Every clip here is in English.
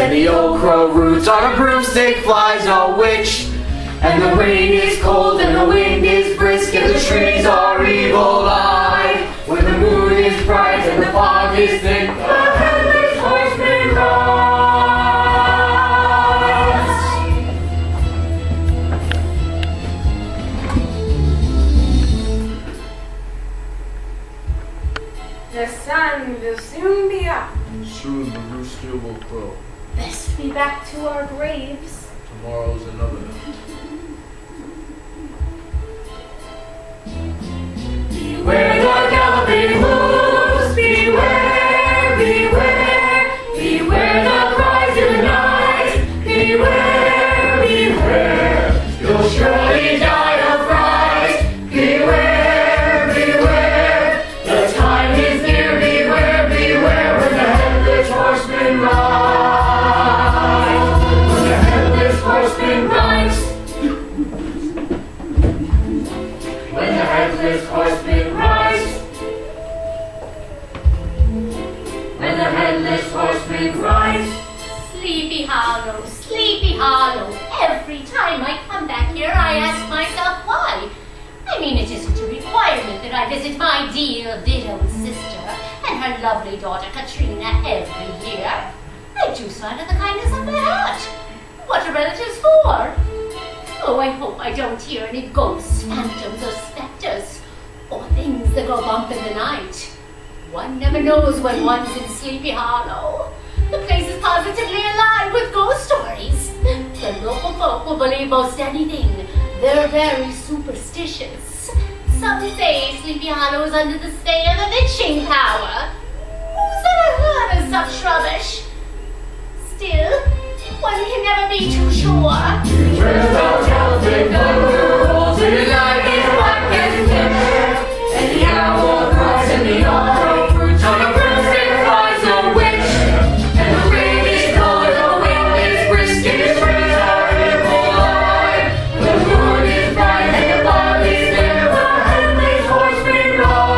and the old crow roots on a broomstick flies a witch. And the rain is cold and the wind is brisk and the trees are evil-eyed. When the moon is bright and the fog is thick, the Headless Horseman rides. The sun will soon be up. Soon the rooster will crow. Best be back to our graves. Tomorrow's another night. Beware the galloping wolves, beware, beware, beware the cries in the night, beware, beware, you'll surely die of fright, beware, beware, the time is near, beware, beware, when the Headless Horseman rides, when the Headless Horseman rides. When the Headless Horseman rides. When the Headless Horseman rides. Sleepy Hollow. Every time I come back here, I ask myself why. I mean, it isn't a requirement that I visit my dear widowed sister and her lovely daughter Katrina every year. I do so out of the kindness of my heart. What are relatives for? Oh, I hope I don't hear any ghosts, phantoms, or specters, or things that go bump in the night. One never knows when one's in Sleepy Hollow. The place is positively alive with ghost stories. The local folk will believe most anything. They're very superstitious. Some say Sleepy Hollow is under the stay of a witching power. Who's ever heard of such rubbish? Still, one can never be too sure. Beware the galloping wolves, in the night is black and clear, and the owl cries and the old crow roots on a broomstick flies a witch. And the rain is cold and the wind is brisk and the trees are evil-eyed. The moon is bright and the fog is there, the Headless Horseman rides.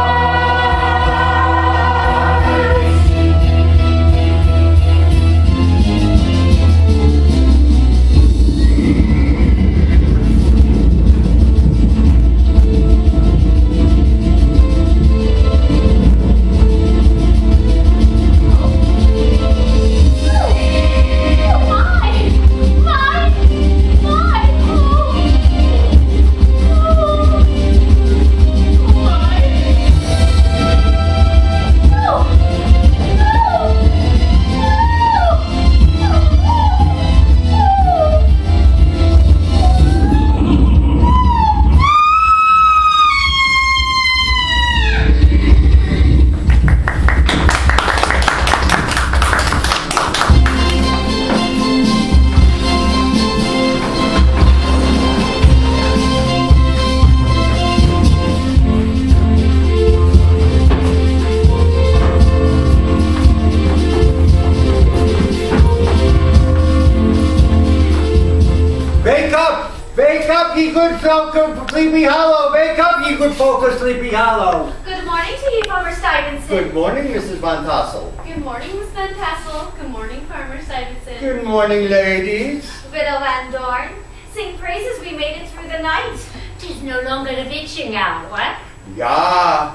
Ye good folk of Sleepy Hollow, wake up, ye good folk of Sleepy Hollow. Good morning to you, Farmer Stuyvesant. Good morning, Mrs. Van Tassel. Good morning, Miss Van Tassel. Good morning, Farmer Stuyvesant. Good morning, ladies. Widow Van Dorn, sing praises we made it through the night. 'Tis no longer the witching hour. Yeah,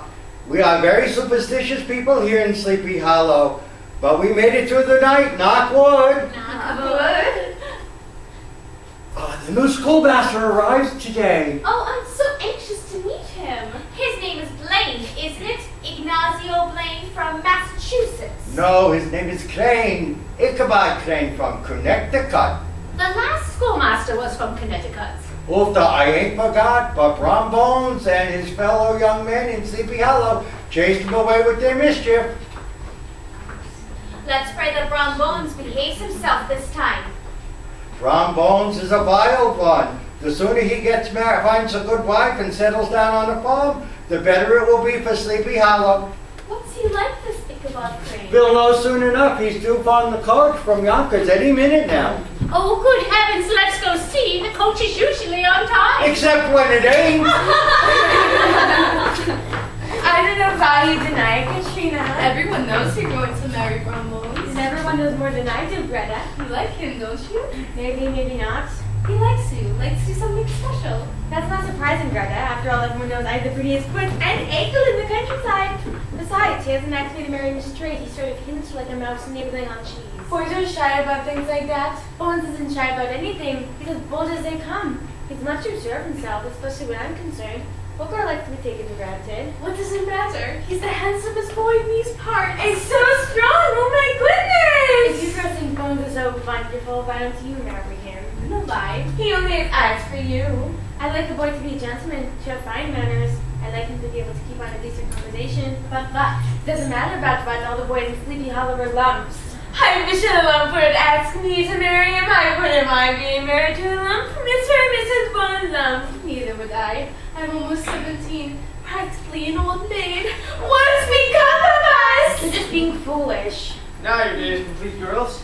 we are very superstitious people here in Sleepy Hollow, but we made it through the night, knock wood. Knock wood. The new schoolmaster arrives today. Oh, I'm so anxious to meet him. His name is Blaine, isn't it? Ignacio Blaine from Massachusetts. No, his name is Crane, Ichabod Crane from Connecticut. The last schoolmaster was from Connecticut. Oofta, I ain't forgot, but Brom Bones and his fellow young men in Sleepy Hollow chased him away with their mischief. Let's pray that Brom Bones behaves himself this time. Brom Bones is a vile one. The sooner he gets married, finds a good wife and settles down on a farm, the better it will be for Sleepy Hollow. What's he like, this Ichabod Crane? We'll know soon enough. He's due on the coach from Yonkers any minute now. Oh, good heavens, let's go see. The coach is usually on time. Except when it ain't. I don't know how you deny it, Katrina. Everyone knows you're going to marry Brom Bones. Never one knows more than I do, Greta. You like him, don't you? Maybe, maybe not. He likes you. Likes to do something special. That's not surprising, Greta. After all, everyone knows I have the prettiest foot and ankle in the countryside. Besides, he hasn't asked me to marry Miss Trade. He sort of hints like a mouse nibbling on cheese. Boys are shy about things like that. Bones isn't shy about anything. He's as bold as they come. He's much too sure of himself, especially when I'm concerned. What girl likes to be taken for granted? What does it matter? He's the handsomest boy in these parts. It's so strong! Oh my goodness! If you girls think Bones is so wonderful, why don't you marry him? No lie. He only has eyes for you. I like the boy to be a gentleman, to have fine manners. I like him to be able to keep on a decent conversation. But doesn't matter about what all the boys in Sleepy Hollow are lumps. I wish a lump would ask me to marry him. I wouldn't mind being married to a lump. Mr. and Mrs. Bone Lump. Neither would I. I'm almost 17, practically an old maid. What's become of us? You're just being foolish. Now your day is complete, girls.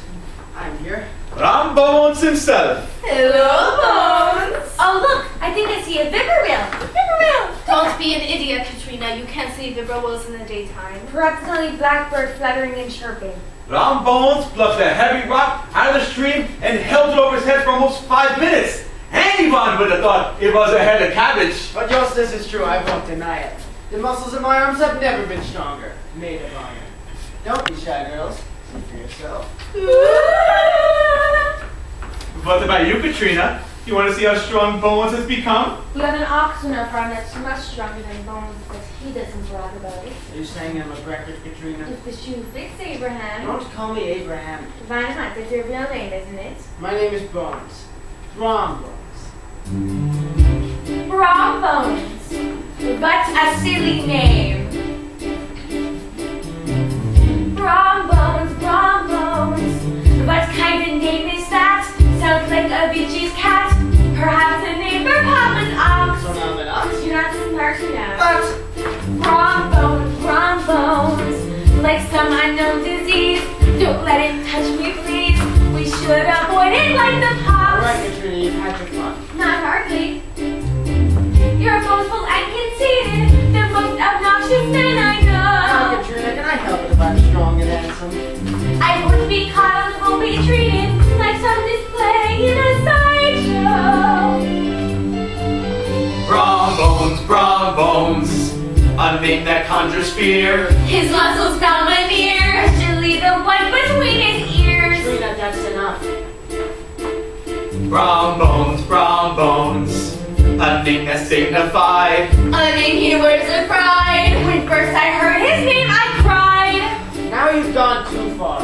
I'm here. Ram Bones himself. Hello, Bones. Oh, look, I think I see a whippoorwill. Whippoorwill. Don't be an idiot, Katrina. You can't see whippoorwills in the daytime. Perhaps it's only blackbird fluttering and chirping. Ram Bones plucked a heavy rock out of the stream and held it over his head for almost 5 minutes. Anyone would have thought it was a head of cabbage. But just this is true, I won't deny it. The muscles in my arms have never been stronger. Made of iron. Don't be shy, girls. See for yourself. What about you, Katrina? You want to see how strong Bones has become? We have an ox on our farm that's much stronger than Bones, but he doesn't brag about it. Are you saying I'm a record, Katrina? If the shoe fits, Abraham. Don't call me Abraham. Why not? That's your real name, isn't it? My name is Bones. Rom Bones. Brom Bones. What a silly name. Brom Bones, Brom Bones. What kind of name is that? Sounds like a bitch's cat. Perhaps a name for Papa's ox. So now I'm an ox? You're not smart enough. But Brom Bones. Like some unknown disease. Don't let it touch me, please. We should avoid it like the pox. alright, Katrina, you've had your fun. Not hardly. You're boastful and conceited, the most obnoxious man I Now, know. Katrina, can I help it if I'm strong and handsome? I wouldn't be coddled, won't be treated like some display in a sideshow. Brom Bones, a name that conjures fear. His muscles domineer, especially the one between his ears. Katrina, that's enough. Brom Bones, a name that's dignified. A name he wears with pride. When first I heard his name, I cried. Now you've gone too far.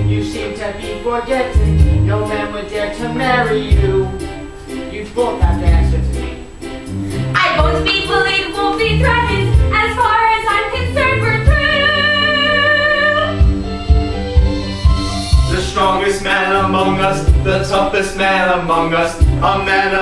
You seem to be forgetting. No man would dare to marry you. You both have to answer to me. I won't be bullied, won't be threatened. As far as I'm concerned, we're through. The strongest man among us, the toughest man among us, a man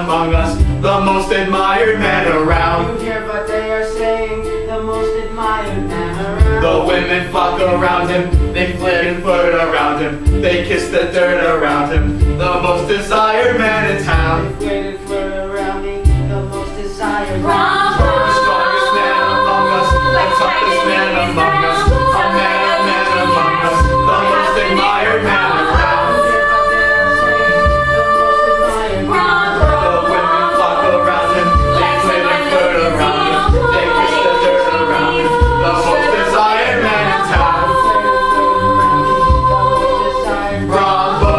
among us, the most admired man around. You hear what they are saying, the most admired man around. The women flock around him, they flirt and flirt around him, they kiss the dirt around him, the most desired man in town. They flirt around me, the most desired man. The strongest man among us, the toughest man among us, a man among us, the most admired man around. The women flock around him, they flirt and flirt around him, they kiss the dirt around him, the most desired man in town. Bravo!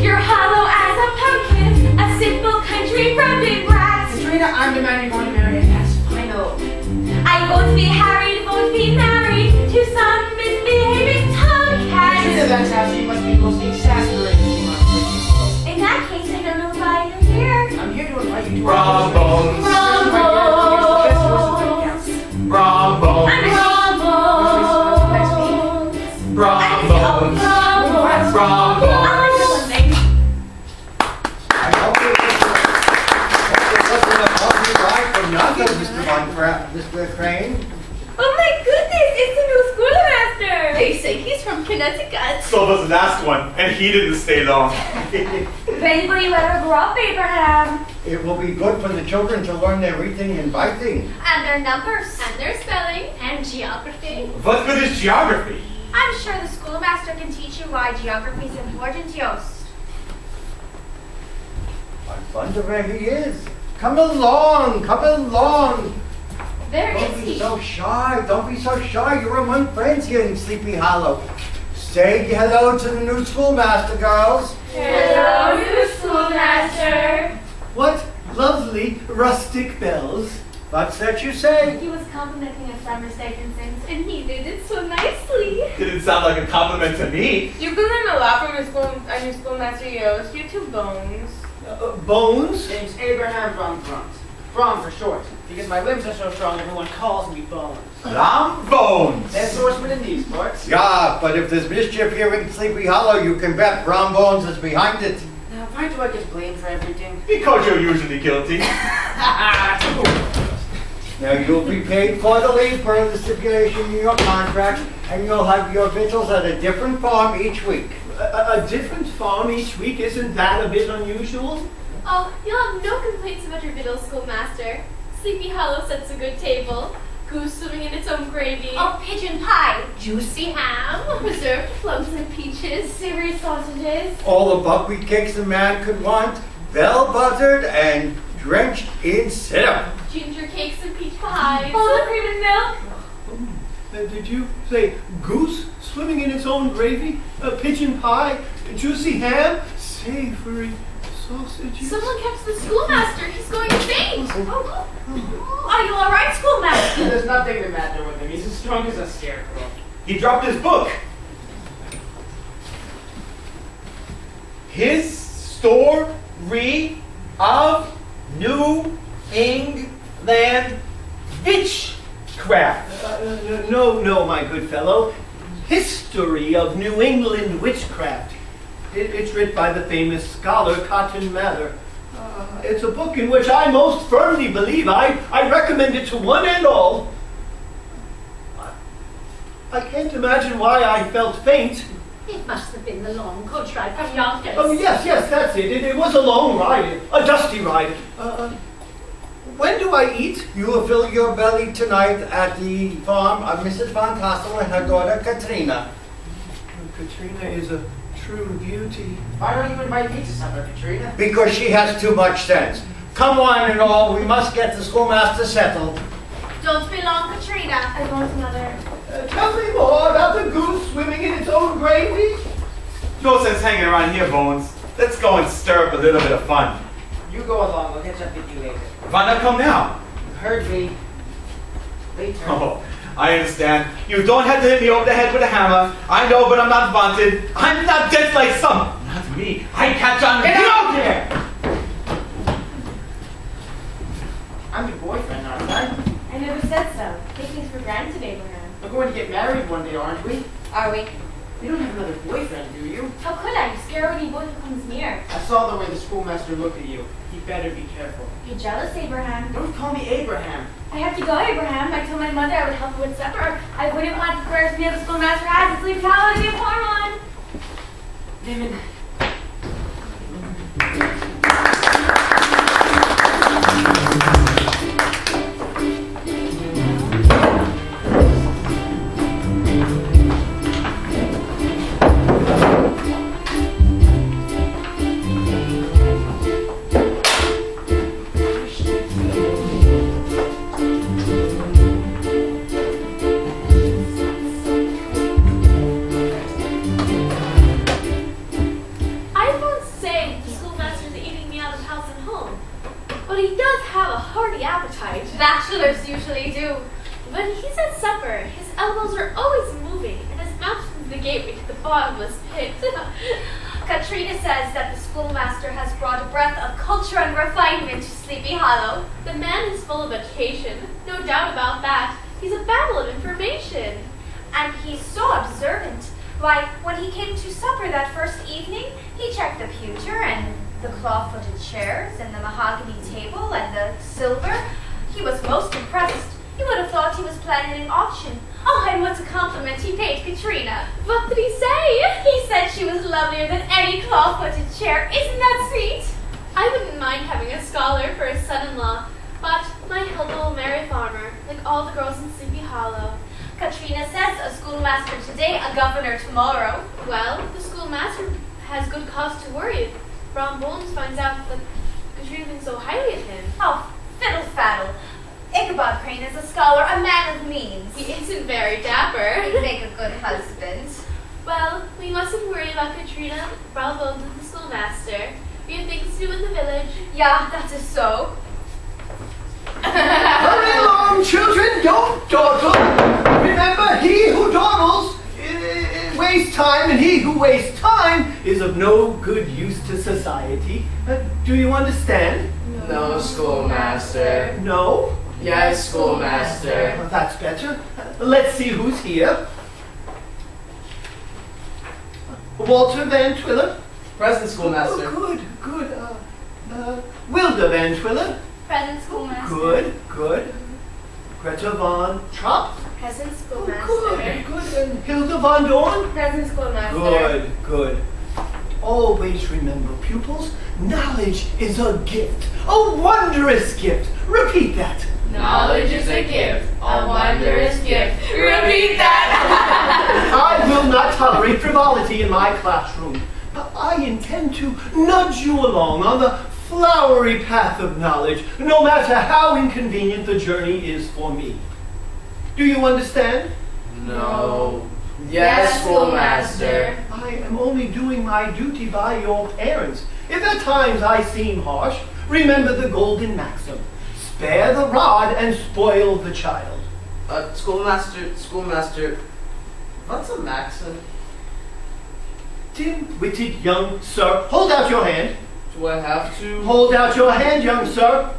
You're hollow as a pumpkin, a simple country rounded rat. Katrina, I'm the man you're going to marry, and that's final. I won't be harried, won't be married to some misbehaving tomcat. Katrina, that's how she must be the most exasperating thing on earth. In that case, I don't know why you're here. I'm here to invite you to Brom our Bones, Brom Bones, Brom Bones, Brom Bones. I hope it wasn't a puppy ride for nothing, Mr. Crane. Oh my goodness, it's the new schoolmaster. They say he's from Connecticut. So does the last one, and he didn't stay long. When will you ever grow up, Abraham? It will be good for the children to learn their reading and writing. And their numbers. And their spelling. And geography. What's with his geography? I'm sure the schoolmaster can teach you why geography is important, Yost. I wonder where he is. Come along, come along. There Don't is be he. so shy, don't be so shy. You're among friends here in Sleepy Hollow. Say hello to the new schoolmaster, girls. Hello, new schoolmaster. What lovely rustic bells. What's that you say? He was complimenting us by mistake, Vincent. And he did it so nicely. Didn't sound like a compliment to me. You can learn a lot from your schoolmaster Yost. You two bones. Bones? Name's Abraham Von Brunt. Brom for short, because my limbs are so strong everyone calls me Bones. I'm Bones. Headless Horseman in these parts. Yeah, but if there's mischief here in Sleepy Hollow, you can bet Brown Bones is behind it. Now, why do I get blamed for everything? Because you're usually guilty. Now you'll be paid quarterly per the stipulation in your contract, and you'll have your victuals at a different farm each week. A different farm each week, isn't that a bit unusual? Oh, you'll have no complaints about your middle schoolmaster. Sleepy Hollow sets a good table. Goose swimming in its own gravy. Oh, pigeon pie, juicy ham. Preserved plums and peaches. Savory sausages. All the buckwheat cakes a man could want, bell buttered and drenched in syrup. Ginger cakes and peach pies. All the cream and milk. Did you say goose swimming in its own gravy? Pigeon pie? Juicy ham? Savory sausages? Someone catch the schoolmaster. He's going to faint. Are you all right, schoolmaster? There's nothing the matter with him. He's as strong as a scarecrow. He dropped his book. His story of New England witchcraft. No, my good fellow. History of New England Witchcraft. It's written by the famous scholar Cotton Mather. It's a book in which I most firmly believe. I recommend it to one and all. I can't imagine why I felt faint. It must have been the long coach ride from Yonkers. Oh, yes, that's it. It was a long ride, a dusty ride. When do I eat? You will fill your belly tonight at the farm of Mrs. Von Tassel and her daughter Katrina. Katrina is a true beauty. Why don't you invite me to supper, Katrina? Because she has too much sense. Come on and all, we must get the schoolmaster settled. Don't be long, Katrina. I won't, Mother. Tell me more about the goose swimming in its own gravy. No sense hanging around here, Bones. Let's go and stir up a little bit of fun. You go along. I'll catch up with you later. Why not come now? You heard me. Later. Oh, I understand. You don't have to hit me over the head with a hammer. I know, but I'm not vaunted. I'm not dead like some. Not me. I catch on. Get out here! I'm your boyfriend, aren't I? I never said so. Take things for granted, Abraham. We're going to get married one day, aren't we? Are we? You don't have another boyfriend, do you? How could I? You scare any boy who comes near. I saw the way the schoolmaster looked at you. You better be careful. You're jealous, Abraham. Don't call me Abraham. I have to go, Abraham. I told my mother I would help her with supper. I wouldn't want the first meal the schoolmaster has at Sleepy Hollow to be a poor one. David. Bachelors usually do. When he's at supper, his elbows are always moving, and his mouth is the gateway to the bottomless pit. Katrina says that the schoolmaster has brought a breath of culture and refinement to Sleepy Hollow. The man is full of occasion, no doubt about that. He's a babble of information. And he's so observant. Why, when he came to supper that first evening, he checked the pewter and the claw-footed chairs and the mahogany table and the silver. He was most impressed. You would have thought he was planning an auction. Oh, and what a compliment he paid Katrina. What did he say? He said she was lovelier than any claw-footed chair. Isn't that sweet? I wouldn't mind having a scholar for a son-in-law, but my Hilda will marry a farmer, like all the girls in Sleepy Hollow. Katrina says a schoolmaster today, a governor tomorrow. Well, the schoolmaster has good cause to worry if Brom Bones finds out that Katrina thinks so highly of him. Oh, fiddle-faddle. Ichabod Crane is a scholar, a man of means. He isn't very dapper. He'd make a good husband. Well, we mustn't worry about Katrina, Brom Bones, and the schoolmaster. We have things to do in the village. Yeah, that is so. Hurry along, children, don't dawdle. Remember, he who dawdles wastes time, and he who wastes time is of no good use to society. Do you understand? No, schoolmaster. No? Yes, schoolmaster. Well, that's better. Let's see who's here. Walter Van Twiller. Present, schoolmaster. Oh, good. Wilda Van Twiller. Present schoolmaster. Good. Greta Von Trapp. Present schoolmaster. Good. And Hilda Von Dorn. Present schoolmaster. Good. Always remember, pupils, knowledge is a gift. A wondrous gift. Repeat that. Knowledge is a gift, a wondrous gift. Repeat that! I will not tolerate frivolity in my classroom. I intend to nudge you along on the flowery path of knowledge, no matter how inconvenient the journey is for me. Do you understand? No. Yes, schoolmaster. I am only doing my duty by your parents. If at times I seem harsh, remember the golden maxim. Spare the rod and spoil the child. Schoolmaster, what's a maxim? Dim-witted young sir, hold out your hand. Do I have to? Hold out your hand, young sir.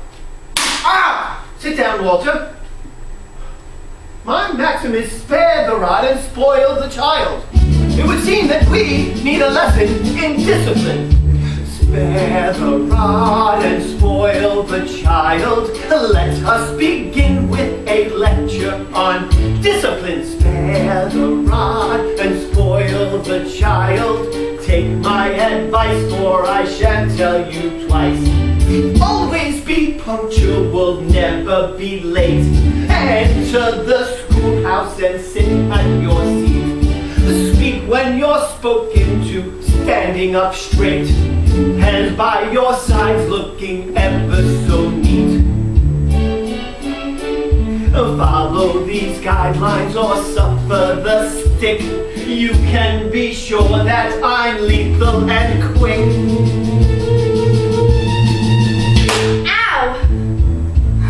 Ah! Sit down, Walter. My maxim is spare the rod and spoil the child. It would seem that we need a lesson in discipline. Spare the rod and spoil the child. Let us begin with a lecture on discipline. Spare the rod and spoil the child. Take my advice, for I shan't tell you twice. Always be punctual, never be late. Enter the schoolhouse and sit at your seat. Speak when you're spoken to, standing up straight. Hands by your sides, looking ever so neat. Follow these guidelines or suffer the stick. You can be sure that I'm lethal and quick. Ow!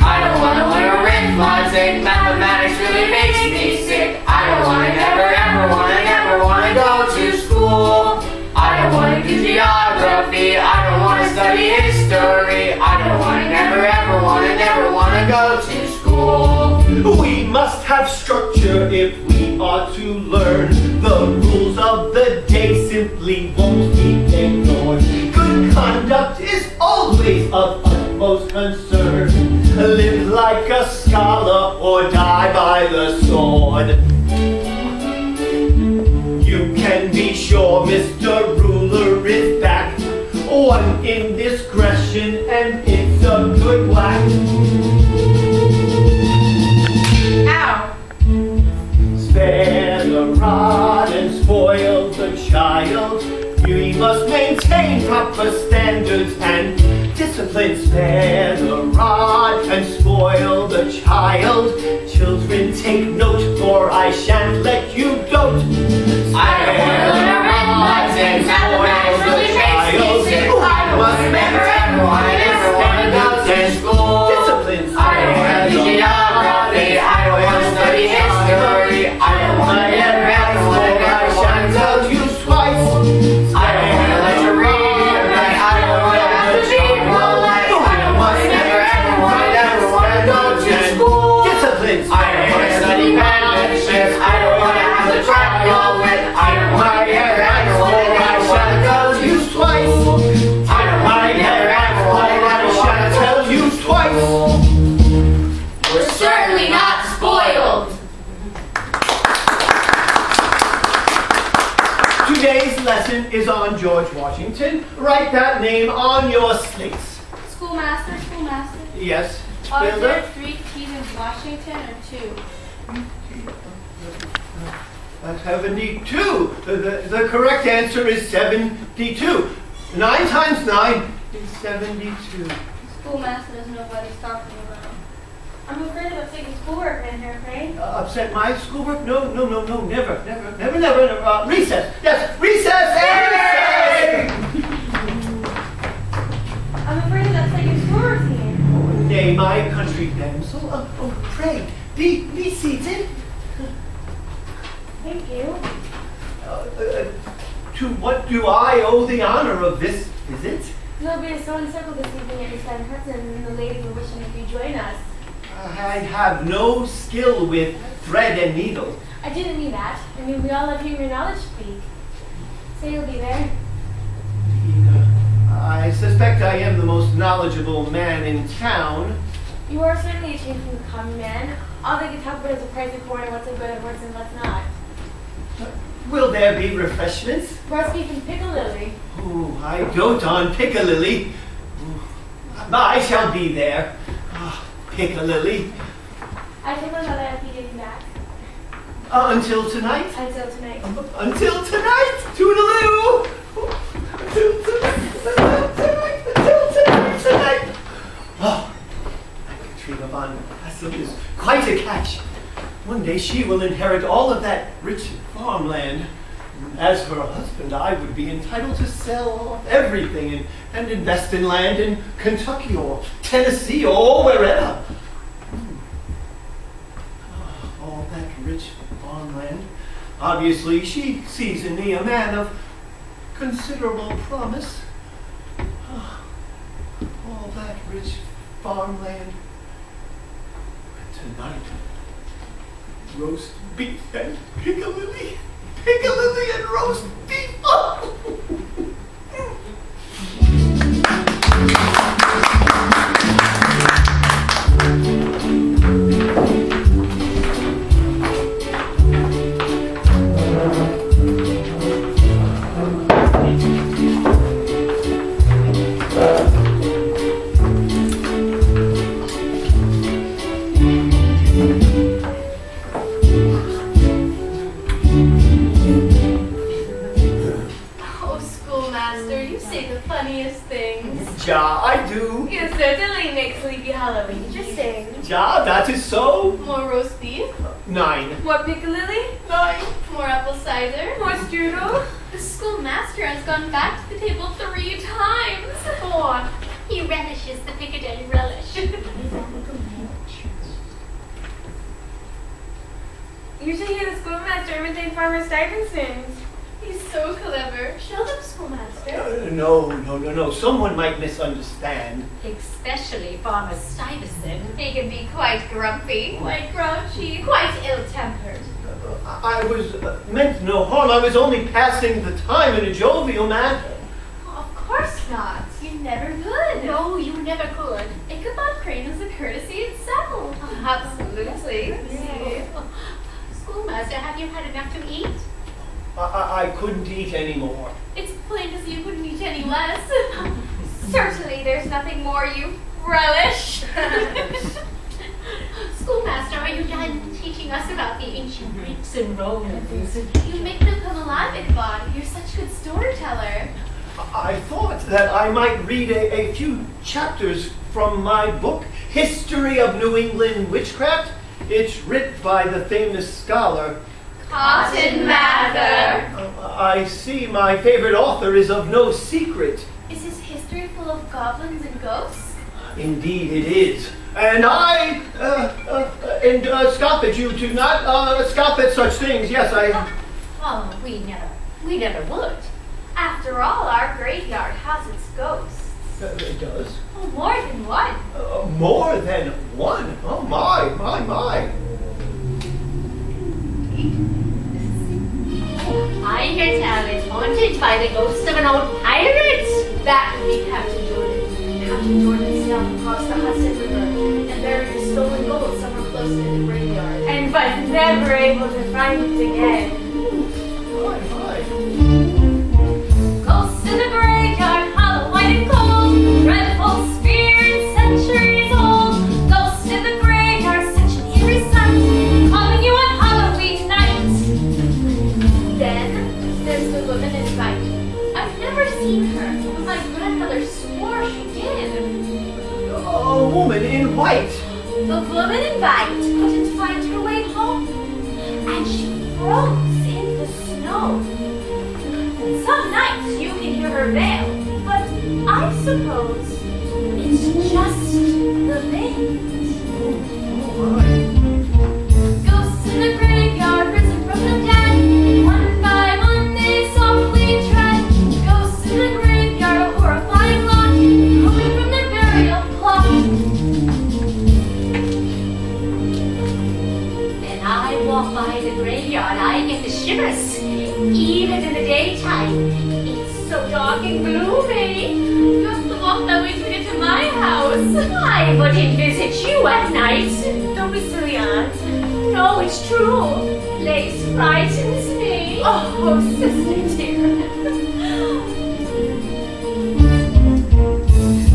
I don't want to learn arithmetic. Mathematics really makes me sick. I don't want to never want to go to school. I don't want to do geography. I don't want to study history. I don't want to never want to go to school. We must have structure if we are to learn. The rules of the day simply won't be ignored. Good conduct is always of utmost concern. Live like a scholar or die by the sword. You can be sure Mr. Ruler is back. One indiscretion and it's a good whack. Ow! Spare the rod and spoil the child. We must maintain proper standards and discipline. Spare the rod and spoil the child. Children, take note, for I shan't let you dote. I don't want to learn arithmetic. Mathematics really makes me sick. I must never want to go to school. Discipline. I don't want to do geography. I don't want to study history. I don't want to never want to tell you twice. I don't want to let you read, but I don't want to have to read. I don't want to never Washington. Write that name on your slates. Schoolmaster, schoolmaster. Yes, Are Builder? there 3 T's in Washington or 2? 72. The correct answer is 72. 9 times 9 is 72. Schoolmaster doesn't know what he's talking about. I'm afraid of upsetting schoolwork, man, here, right? Upset my schoolwork? No, never. Recess. Yes, recess. Hey! I'm afraid of upsetting schoolwork here. Nay, my country damsel. Pray, be seated. Thank you. To what do I owe the honor of this visit? There'll be a sewing circle this evening at East End Hudson, and the ladies are wishing if you join us. I have no skill with thread and needle. I didn't mean that. I mean, we all love hearing your knowledge speak. Say you'll be there. I suspect I am the most knowledgeable man in town. You are certainly a change from the common man. All they can talk about is the price of corn and what's a good and what's and what's not. Will there be refreshments? Roast beef and piccalilli. Oh, I dote on Piccalilli. I shall be there. Piccalilli. I told my mother I'd be getting back. Until tonight? Until tonight. Until tonight! Toodaloo! Until tonight! Oh, Katrina von Hassel is quite a catch. One day she will inherit all of that rich farmland. As her husband, I would be entitled to sell off everything and invest in land in Kentucky or Tennessee or wherever. All that rich farmland. Obviously, she sees in me a man of considerable promise. All that rich farmland. Tonight, roast beef and piccalilli. Piccalilli and roast beef. Oh! Ja, I do. You certainly make Sleepy Hollow interesting. Ja, that is so. More roast beef? 9. More piccalilli? 9. More apple cider? More strudel? The schoolmaster has gone back to the table 3 times. 4. He relishes the Piccadilly relish. You should hear the schoolmaster imitate Farmer Stuyvesant. He's so clever. Show them, schoolmaster. No. Someone might misunderstand. Especially Farmer Stuyvesant. He can be quite grumpy, quite grouchy, quite ill-tempered. I was meant no harm. I was only passing the time in a jovial manner. Of course not. You never could. No, you never could. Ichabod Crane is a courtesy itself. Absolutely. Schoolmaster, have you had enough to eat? I couldn't eat anymore. It's plain to see you couldn't eat any less. Certainly there's nothing more you relish. Schoolmaster, are you done teaching us about the ancient Greeks and Romans? You make them come alive, Ichabod. You're such a good storyteller. I thought that I might read a few chapters from my book, History of New England Witchcraft. It's written by the famous scholar Cotton Mather. I see my favorite author is of no secret. Is his history full of goblins and ghosts? Indeed it is. And I scoff at you to not scoff at such things. Yes, I... Oh, we never would. After all, our graveyard has its ghosts. It does. Oh, more than one. More than one? Oh, my. I hear tell it's haunted by the ghost of an old pirate. That would be Captain Jordan. Captain Jordan sailed across the Hudson River and buried his stolen gold somewhere close to the graveyard. And was never able to find it again. My. Ghosts in the the graveyard, hollow, white and cold. Dreadful spirit, centuries old. Ghost in the graveyard, such an eerie sight. Calling you on Halloween night. Then there's the woman in white. I've never seen her, but my grandmother swore she did. A woman in white. The woman in white couldn't find her way home, and she froze in the snow. Some nights you can hear her wail, but I suppose it's just the wind. Ghosts in the graveyard, risen from the dead. One by one they softly tread. Ghosts in the graveyard, a horrifying lot, coming from their burial plot. When I walk by the graveyard, I get the shivers. Even in the daytime, it's so dark and gloomy. You have to walk that way to get to my house. I wouldn't visit you at night. Don't be silly, Aunt. No, it's true. Place frightens me. Oh, sister dear.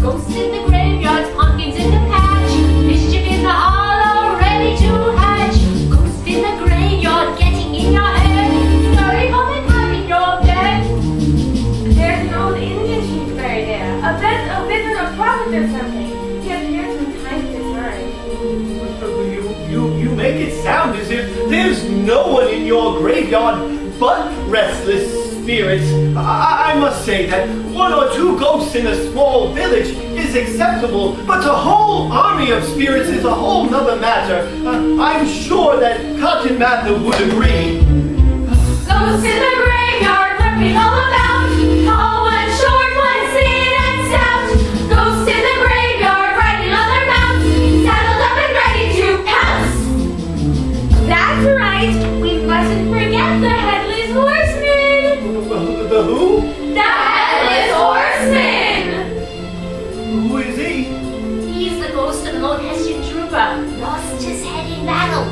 Ghosts in the graveyards, pumpkins in the patch, mischief in the hollow, ready to hatch. Ghosts in the graveyard, getting in your head, scurry home and hide in your bed. There's an old Indian chief buried there. A wizard or prophet or something. He appears from time to time. You make it sound as if there's no one in your graveyard but restless spirits. I must say that one or two ghosts in a small village is acceptable, but a whole army of spirits is a whole nother matter. I'm sure that Cotton Mather would agree. Ghosts in the graveyard, lurking all about. Tall one, short one, thin and stout. Ghosts in the graveyard, riding on their mounts, saddled up and ready to pounce. That's right, we mustn't forget the Headless Horseman. The who? The Headless Horseman. Who is he? He's the ghost of an old Hessian trooper. Lost his head in battle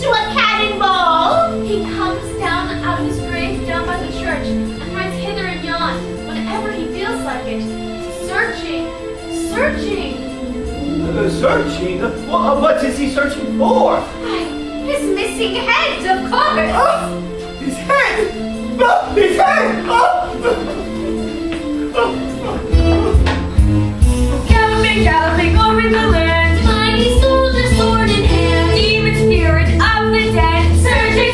to a cannonball. He comes down out of his grave down by the church and rides hither and yon whenever he feels like it. Searching. Searching? What is he searching for? His missing head, of course. Oh, his head! Oh, his head! Galloping over the land, mighty soldier, sword in hand, demon spirit of the dead, searching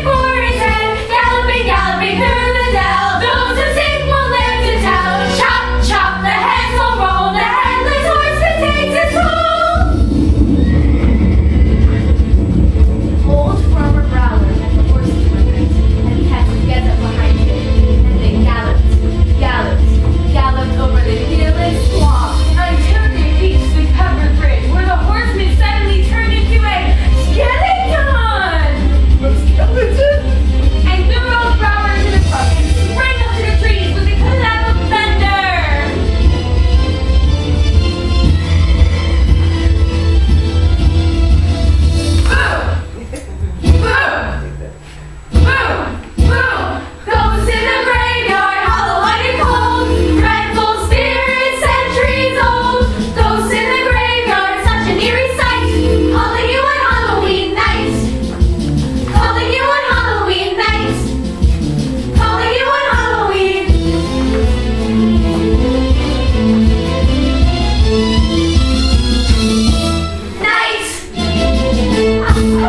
for his head, galloping through the dell. Those who sing will live to tell. Chop, the heads will roll. The Headless Horseman takes his toll. Old farmer Growler had the horses one night, and he had to get up behind him, and they galloped over the hill and swamp until they reached the covered bridge, where the horseman suddenly turned into a skeleton. And threw old Growler into the truck and sprang up to the trees with a clap of thunder. Boom! Ghosts in the graveyard, hollow and cold. Dreadful spirits, centuries old. Ghosts in the graveyard, such an eerie sight. Calling you on Halloween night. Calling you on Halloween night. Calling you on Halloween. Night. I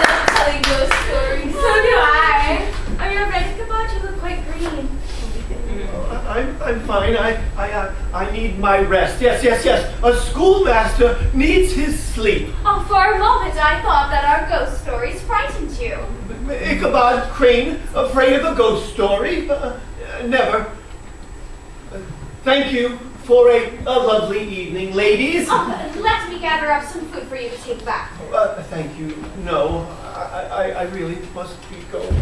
love telling ghost stories. So do I. Are you ready, Kabot? You look quite green. I'm fine. I need my rest. Yes. A schoolmaster needs his sleep. Oh, for a moment I thought that our ghost stories frightened you. Ichabod Crane, afraid of a ghost story? Never. Thank you for a lovely evening, ladies. Oh, let me gather up some food for you to take back. Thank you. No, I really must be going.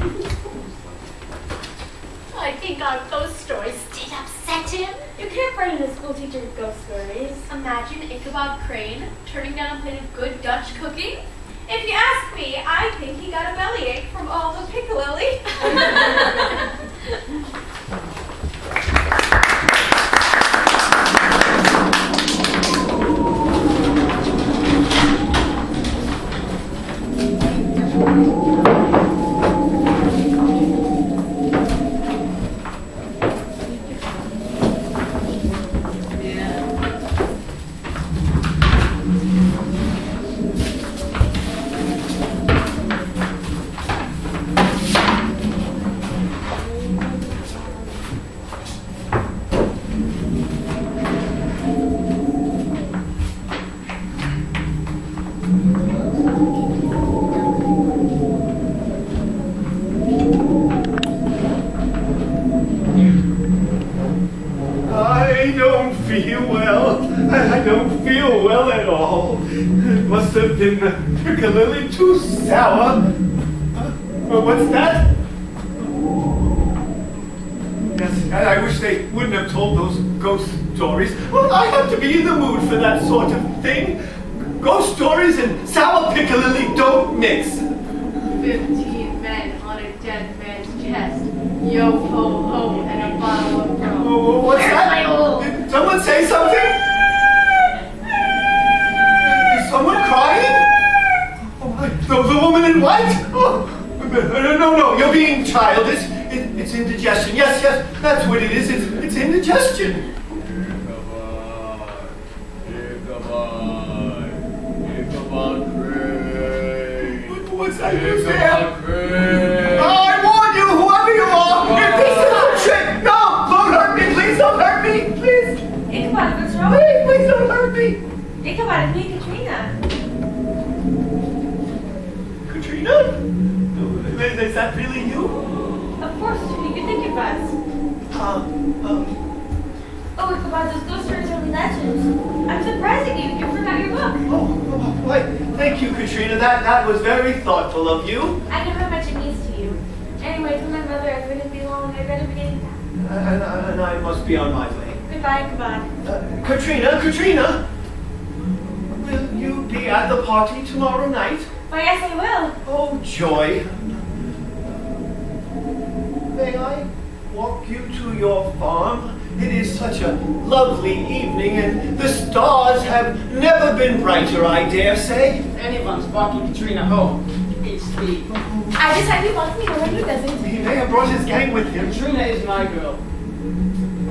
I think our ghost stories did upset him. You can't frighten a school teacher with ghost stories. Imagine Ichabod Crane turning down a plate of good Dutch cooking. If you ask me, I think he got a bellyache from all the piccalilli. Particularly too sour. What's that? Yes, I wish they wouldn't have told those ghost stories. Well, I have to be in the mood for that sort of thing. Ghost stories and sour piccalilli don't mix. 15 men on a dead man's chest. Yo ho ho and a bottle of rum. Oh, what's that? Did someone say something? Is someone crying? The woman in white? Oh, no, you're being childish. It's indigestion. Yes, that's what it is. It's indigestion. Ichabod Crane. What's that? Ichabod Crane. Oh, I warn you, whoever you are, this is a trick. No, don't hurt me. Please don't hurt me. Please. Ichabod, what's wrong? Please don't hurt me. Ichabod, it's me, Katrina. Katrina? Is that really you? Of course, you could think it was. Oh, Ichabod, those ghost stories are only legends. I'm surprised at you. You forgot your book. Oh, wait. Thank you, Katrina. That was very thoughtful of you. I know how much it means to you. Anyway, tell my mother I wouldn't be long. I better be getting back. And I must be on my way. Goodbye, Ichabod. Katrina, will you be at the party tomorrow night? Why, yes, I will. Oh, joy. May I walk you to your farm? It is such a lovely evening, and the stars have never been brighter, I dare say. Anyone's walking Katrina home. It's the... I decided he wants me to when he doesn't. He may have brought his gang with him. Katrina is my girl.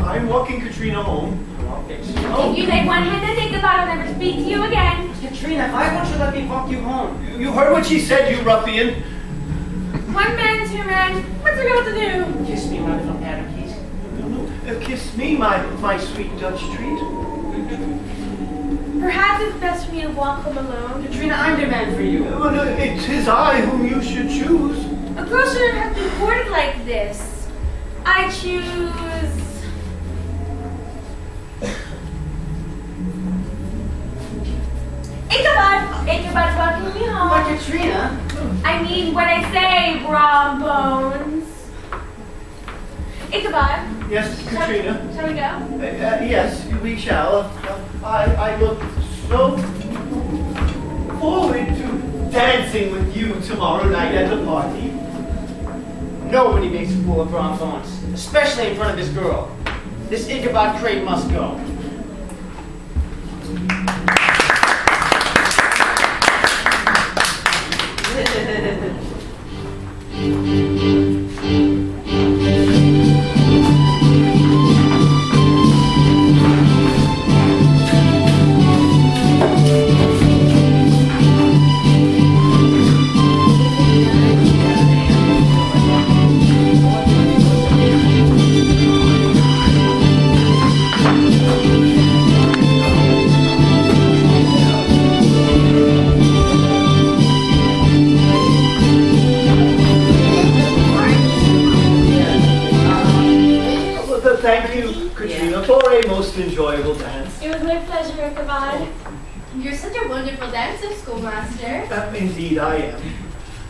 I'm walking Katrina home. If you take one hand and take the bottle, I'll never speak to you again. Katrina, why won't you let me walk you home? You heard what she said, you ruffian. One man, two men. What's a girl to do? Kiss me, my little Adam Keys. Kiss me, my sweet Dutch treat. Perhaps it's best for me to walk home alone. Katrina, I'm the man for you. Well, it is I whom you should choose. A girl shouldn't have been courted like this. I choose... Ichabod's walking me home. But Katrina... I mean what I say, bra bones. Ichabod. Yes, Katrina. Shall we go? Yes, we shall. I look so forward to dancing with you tomorrow night at the party. Nobody makes a fool of Bron Bones, especially in front of this girl. This Ichabod Crane must go. Thank you, Katrina, for a most enjoyable dance. It was my pleasure, Ichabod. You're such a wonderful dancer, schoolmaster. Indeed, I am.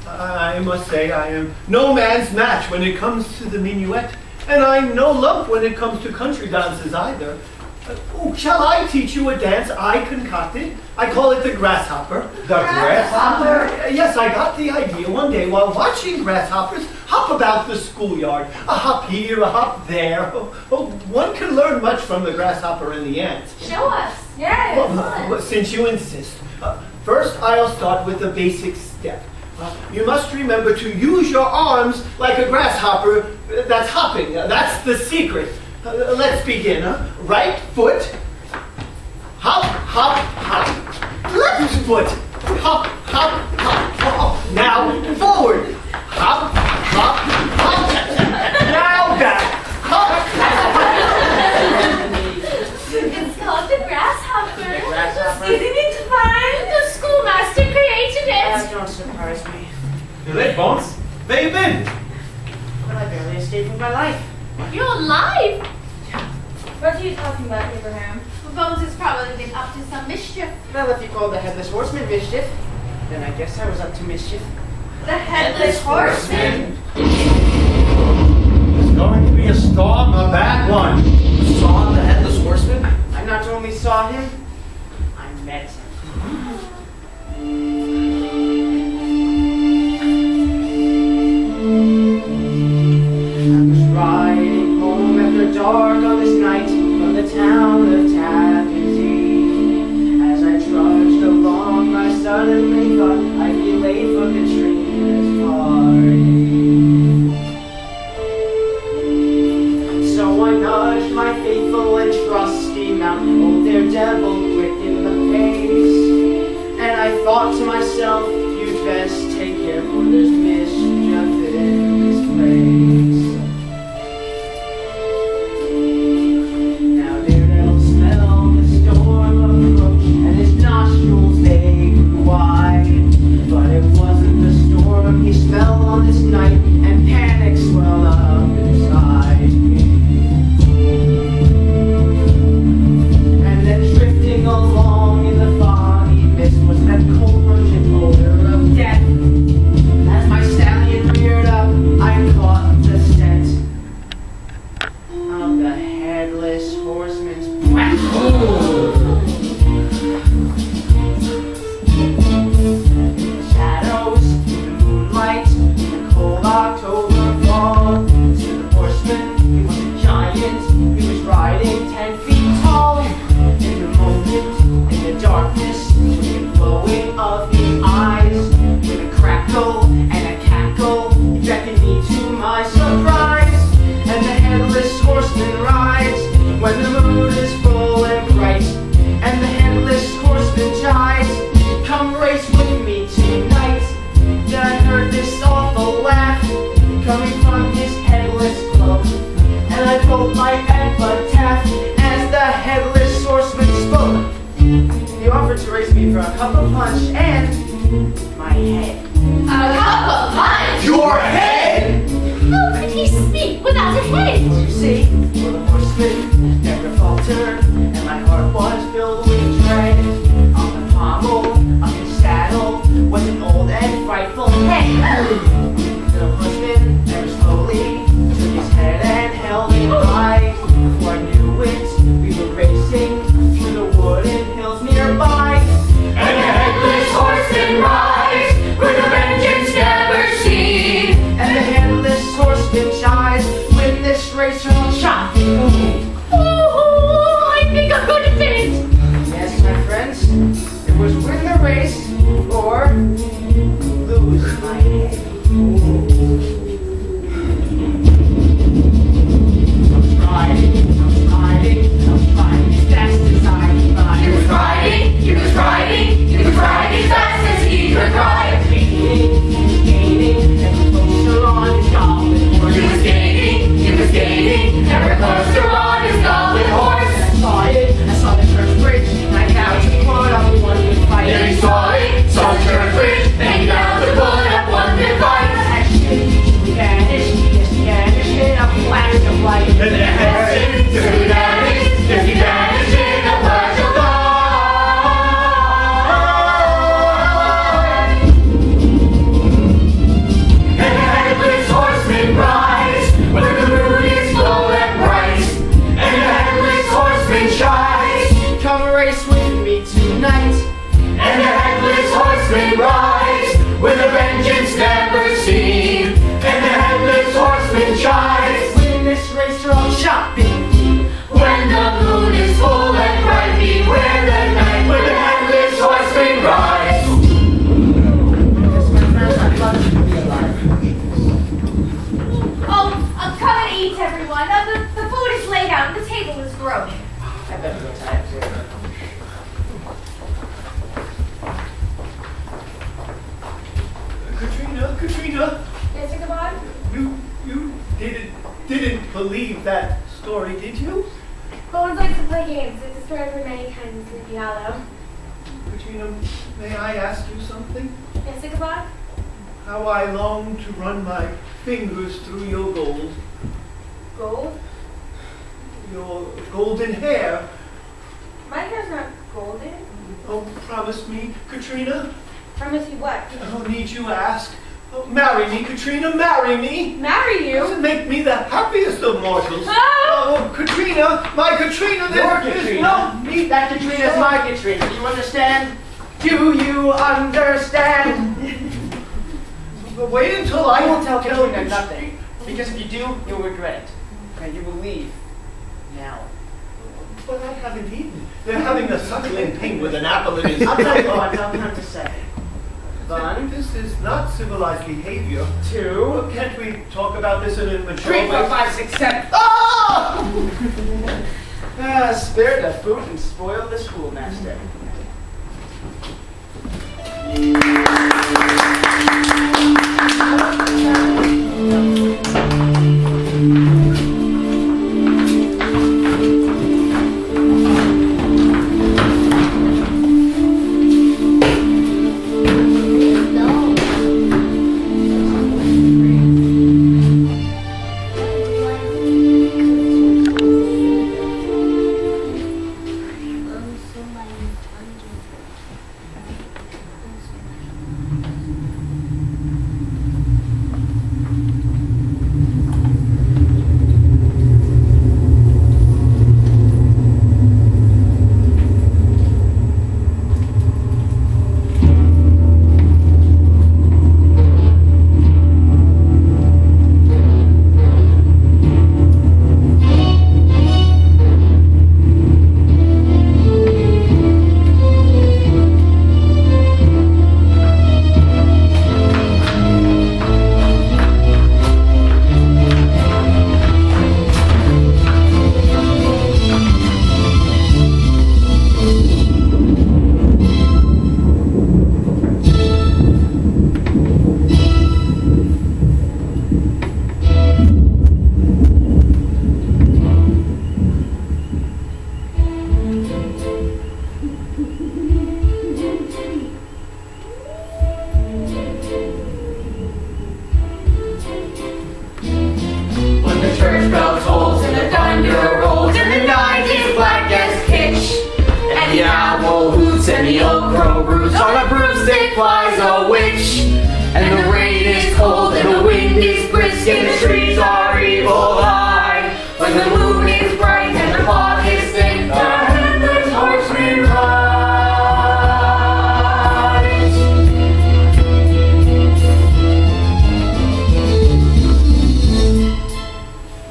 I must say I am no man's match when it comes to the minuet, and I'm no lump when it comes to country dances either. Oh, shall I teach you a dance I concocted? I call it the grasshopper. The grasshopper? Yes, I got the idea one day while watching grasshoppers hop about the schoolyard. A hop here, a hop there. One can learn much from the grasshopper and the ant. Show us. Yeah, Well, since you insist. First, I'll start with the basic step. You must remember to use your arms like a grasshopper that's hopping. That's the secret. Let's begin. Right foot, hop, hop, hop. Left foot, hop, hop, hop. Oh, now forward, hop, hop, hop. Now back, hop. It's called the grasshopper. Grasshopper? Isn't it fun? The schoolmaster created That it. don't surprise me. You late, Bones? Where you been? But I barely escaped with my life. You're alive. What are you talking about, Abraham? Bones has probably been up to some mischief. Well, if you call the Headless Horseman mischief, then I guess I was up to mischief. The Headless Horseman. There's going to be a storm, a bad one. Saw the Headless Horseman? I not only saw him, I met him. I was riding home after dark on this night from the town of Tappity. As I trudged along, I suddenly thought I'd be late for Katrina's party. So I nudged my faithful and trusty mount, old Daredevil, quick in the pace. And I thought to myself, you'd best take care, for there's mischief in this place. Now Daredevil smelled the storm approach, and his nostrils they grew wide. But it wasn't the storm he smelled on this night, and panic swelled up inside me. And then drifting along in the foggy mist was that cold pungent odor of death. As my stallion reared up, I caught the scent of the Headless Horseman's breath. Shadows, the moonlight, the cold October fall. To the horseman, he was a giant. He was riding 10 feet tall. In the moment, in the darkness, with the glowing of the eyes, with a crackle and a cackle, he beckoned me to my surprise. And the Headless Horseman rides when the moon is full and bright. And the Headless Horseman chides, come race with me tonight. Then I heard this awful laugh coming from his headless cloak, and I wrote my epitaph as the Headless Horseman spoke. He offered to race me for a cup of punch and my head. A cup of punch. Your head? How could he speak without a head? You see, for the horseman never faltered, and my heart was filled with dread. On the pommel of his saddle was an old and frightful head. The horseman very slowly took his head and held it high. Before I knew it, we were racing through the wood and hills nearby. And the Headless Horseman rides with a vengeance never seen. And the Headless Horseman chides with this racer shot. Oh, I think I'm going to faint. Yes, my friends, it was win the race or lose my head. I was riding as fast as I could ride. He was riding fast as he could ride. Gaining, ever closer on his goblin horse. He was gaining, ever closer on his goblin horse. I saw the church bridge, and I vowed to put up one good fight. Then he saw the church bridge, and he vowed to put up one good fight. He vanished in a flash of light. And the Headless he vanished in a flash of light. And the Headless Horseman rides when the moon is full and bright. And the Headless Horseman shines. skies. Win this race or I'll chop it. When the moon is full and bright, beware the night when the headless horseman rides. Yes, my friends, I'd love you to be alive. Oh, come and eat, everyone. The food is laid out and the table is broken. I better go tired too. Katrina, Yes, Ichabod? you didn't believe that story, did you? Bones likes to play games. It's a story for many kinds of Sleepy Hollow. Katrina, may I ask you something? Yes, Ichabod? How I long to run my fingers through your gold, Gold? your golden hair. My hair's not golden. Oh, promise me, Katrina. Promise you what? Oh, need you ask? Oh, marry me, Katrina, marry me. Marry you? Doesn't make me the happiest of mortals. Ah! Oh, Katrina, my Katrina, Your there's Katrina. no need. That Katrina's my Katrina. Do you understand? Do you understand? But wait until I won't tell Katrina Katrina nothing. Because if you do, you'll regret it. And you will leave. Now. But I haven't eaten. They're having a suckling pig with an apple in his I'll tell you what I'll come to say. One, This is not civilized behavior. two, Can't we talk about this in a mature 3, 4, way? 5, 6, 7. Ah! Spare the food and spoil the schoolmaster. and the old crow roots on a broomstick flies a witch. And the rain is cold and the wind is brisk and the trees are evil eye. When the moon is bright and the fog is thick, the Headless Horseman rides.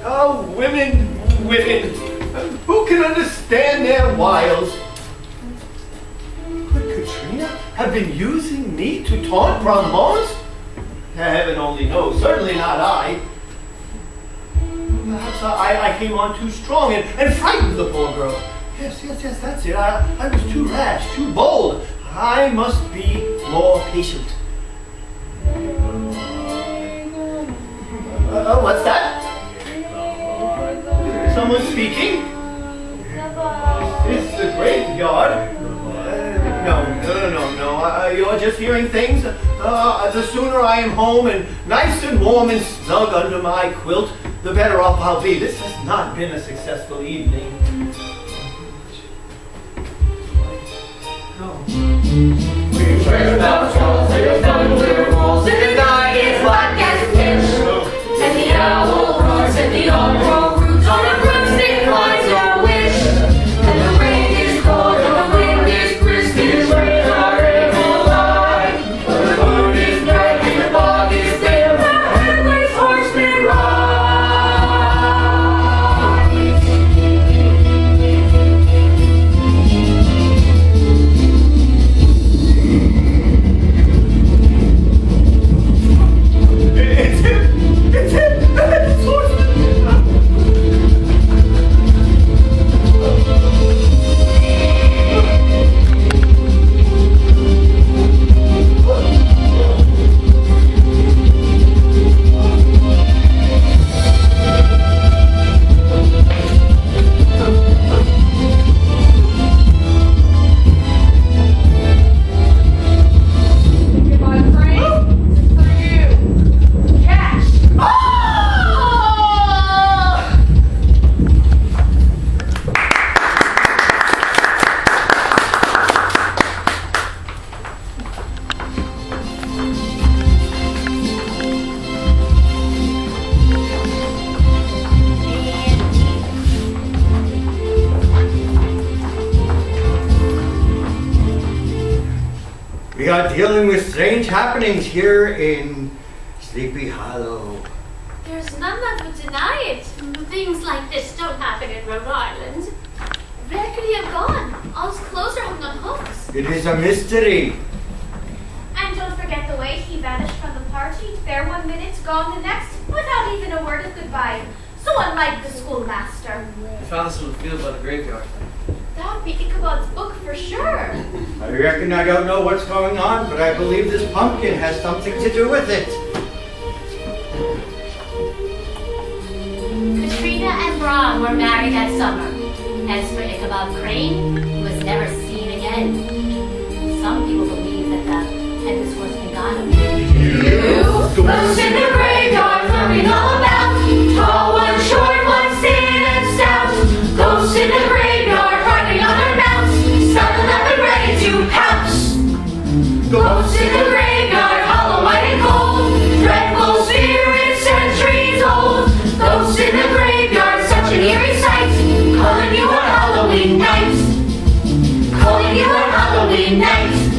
Oh, women, who can understand their wiles? Could Katrina have been using me to taunt Ramons? Heaven only knows, certainly not I. Perhaps I came on too strong and frightened the poor girl. Yes, that's it. I was too rash, too bold. I must be more patient. What's that? Someone speaking? It's the graveyard. No. You're just hearing things. The sooner I am home and nice and warm and snug under my quilt, the better off I'll be. This has not been a successful evening. We heard about trolls and the thunder rolls and the night is black as pitch. And the owl roars and the old crow roots on a broomstick flies a witch. And the rain is cold and the wind is brisk and the trees are evil eye. But the moon is bright and the fog is there, the Headless Horseman rides. got dealing with strange happenings here in Sleepy Hollow. There's none that would deny it. Things like this don't happen in Rhode Island. Where could he have gone? All his clothes are hung on hooks. It is a mystery. And don't forget the way he vanished from the party. There one minute, gone the next, without even a word of goodbye. So unlike the schoolmaster. We found this little field by the graveyard. That would be Ichabod's book for sure. I reckon I don't know what's going on, but I believe this pumpkin has something to do with it. Katrina and Braun were married that summer. As for Ichabod Crane, he was never seen again. Some people believe that the Headless Horseman got him. Ghosts in the graveyard roaming all about. Tall one, short one, thin and stout. Ghosts in the graveyard riding on their mounts, saddled up and ready to pounce. Ghosts in the graveyard, hollow, white and cold. Dreadful spirits, centuries old. Ghosts in the graveyard, such an eerie sight. Calling you on Halloween night. Calling you on Halloween night.